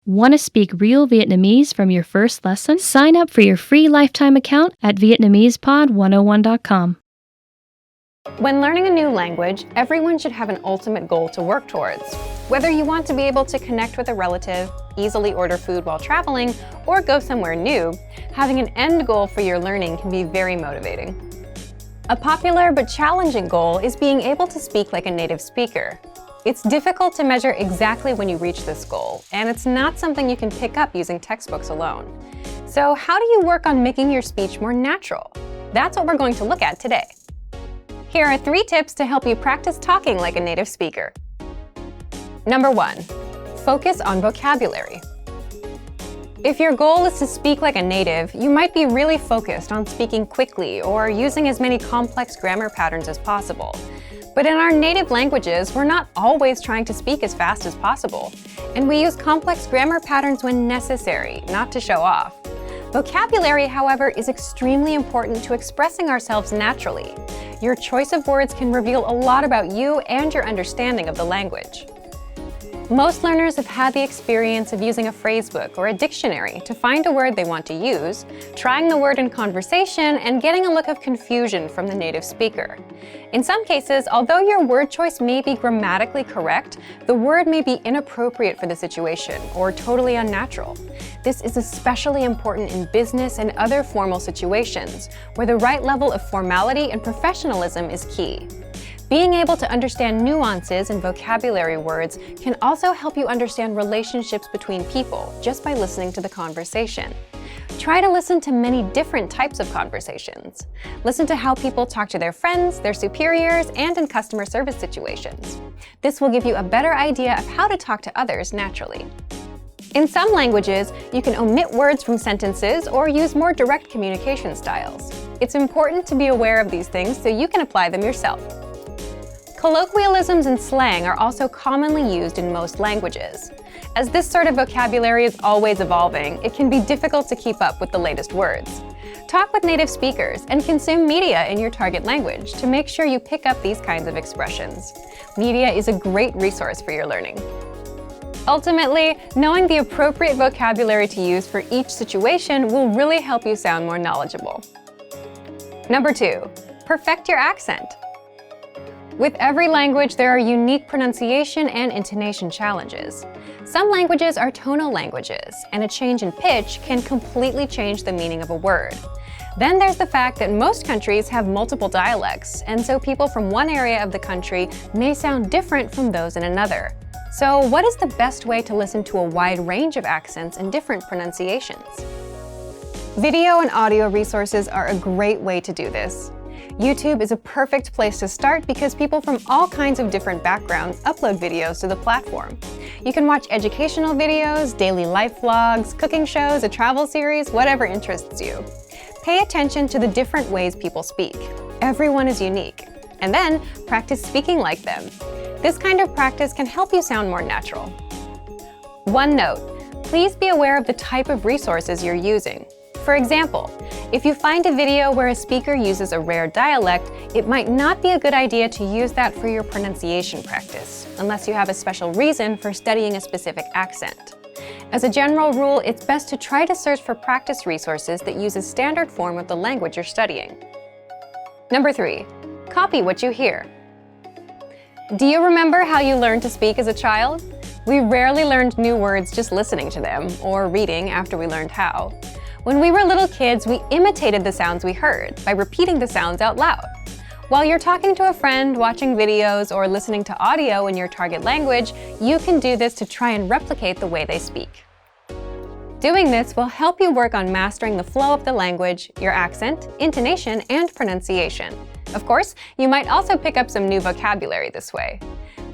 Want to speak real Vietnamese from your first lesson? Sign up for your free lifetime account at Vietnamesepod101.com. When learning a new language, everyone should have an ultimate goal to work towards. Whether you want to be able to connect with a relative, easily order food while traveling, or go somewhere new, having an end goal for your learning can be very motivating. A popular but challenging goal is being able to speak like a native speaker. It's difficult to measure exactly when you reach this goal, and it's not something you can pick up using textbooks alone. So how do you work on making your speech more natural? That's what we're going to look at today. Here are 3 tips to help you practice talking like a native speaker. Number 1, focus on vocabulary. If your goal is to speak like a native, you might be really focused on speaking quickly or using as many complex grammar patterns as possible. But in our native languages, we're not always trying to speak as fast as possible, and we use complex grammar patterns when necessary, not to show off. Vocabulary, however, is extremely important to expressing ourselves naturally. Your choice of words can reveal a lot about you and your understanding of the language. Most learners have had the experience of using a phrasebook or a dictionary to find a word they want to use, trying the word in conversation, and getting a look of confusion from the native speaker. In some cases, although your word choice may be grammatically correct, the word may be inappropriate for the situation or totally unnatural. This is especially important in business and other formal situations, where the right level of formality and professionalism is key. Being able to understand nuances in vocabulary words can also help you understand relationships between people just by listening to the conversation. Try to listen to many different types of conversations. Listen to how people talk to their friends, their superiors, and in customer service situations. This will give you a better idea of how to talk to others naturally. In some languages, you can omit words from sentences or use more direct communication styles. It's important to be aware of these things so you can apply them yourself. Colloquialisms and slang are also commonly used in most languages. As this sort of vocabulary is always evolving, it can be difficult to keep up with the latest words. Talk with native speakers and consume media in your target language to make sure you pick up these kinds of expressions. Media is a great resource for your learning. Ultimately, knowing the appropriate vocabulary to use for each situation will really help you sound more knowledgeable. Number 2, perfect your accent. With every language, there are unique pronunciation and intonation challenges. Some languages are tonal languages, and a change in pitch can completely change the meaning of a word. Then there's the fact that most countries have multiple dialects, and so people from one area of the country may sound different from those in another. So what is the best way to listen to a wide range of accents and different pronunciations? Video and audio resources are a great way to do this. YouTube is a perfect place to start because people from all kinds of different backgrounds upload videos to the platform. You can watch educational videos, daily life vlogs, cooking shows, a travel series, whatever interests you. Pay attention to the different ways people speak. Everyone is unique. And then practice speaking like them. This kind of practice can help you sound more natural. One note, please be aware of the type of resources you're using. For example, if you find a video where a speaker uses a rare dialect, it might not be a good idea to use that for your pronunciation practice, unless you have a special reason for studying a specific accent. As a general rule, it's best to try to search for practice resources that use a standard form of the language you're studying. Number 3, copy what you hear. Do you remember how you learned to speak as a child? We rarely learned new words just listening to them, or reading after we learned how. When we were little kids, we imitated the sounds we heard by repeating the sounds out loud. While you're talking to a friend, watching videos, or listening to audio in your target language, you can do this to try and replicate the way they speak. Doing this will help you work on mastering the flow of the language, your accent, intonation, and pronunciation. Of course, you might also pick up some new vocabulary this way.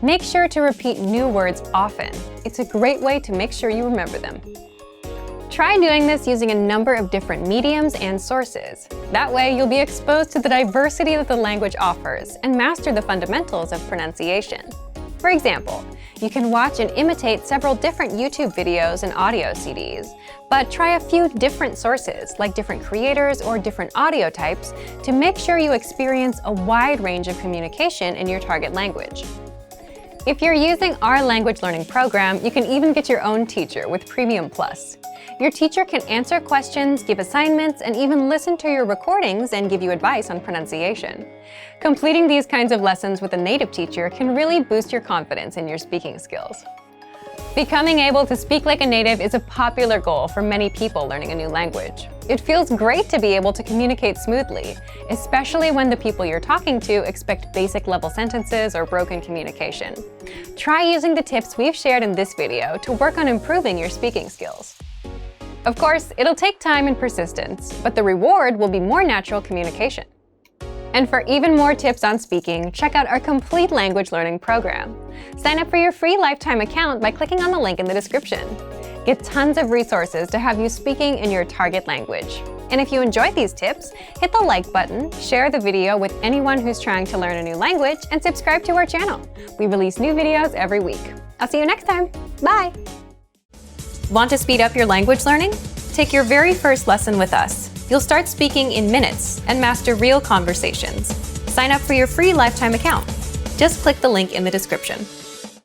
Make sure to repeat new words often. It's a great way to make sure you remember them. Try doing this using a number of different mediums and sources. That way, you'll be exposed to the diversity that the language offers and master the fundamentals of pronunciation. For example, you can watch and imitate several different YouTube videos and audio CDs, but try a few different sources, like different creators or different audio types, to make sure you experience a wide range of communication in your target language. If you're using our language learning program, you can even get your own teacher with Premium Plus. Your teacher can answer questions, give assignments, and even listen to your recordings and give you advice on pronunciation. Completing these kinds of lessons with a native teacher can really boost your confidence in your speaking skills. Becoming able to speak like a native is a popular goal for many people learning a new language. It feels great to be able to communicate smoothly, especially when the people you're talking to expect basic level sentences or broken communication. Try using the tips we've shared in this video to work on improving your speaking skills. Of course, it'll take time and persistence, but the reward will be more natural communication. And for even more tips on speaking, check out our complete language learning program. Sign up for your free lifetime account by clicking on the link in the description. Get tons of resources to have you speaking in your target language. And if you enjoyed these tips, hit the like button, share the video with anyone who's trying to learn a new language, and subscribe to our channel. We release new videos every week. I'll see you next time. Bye! Want to speed up your language learning? Take your very first lesson with us. You'll start speaking in minutes and master real conversations. Sign up for your free lifetime account. Just click the link in the description.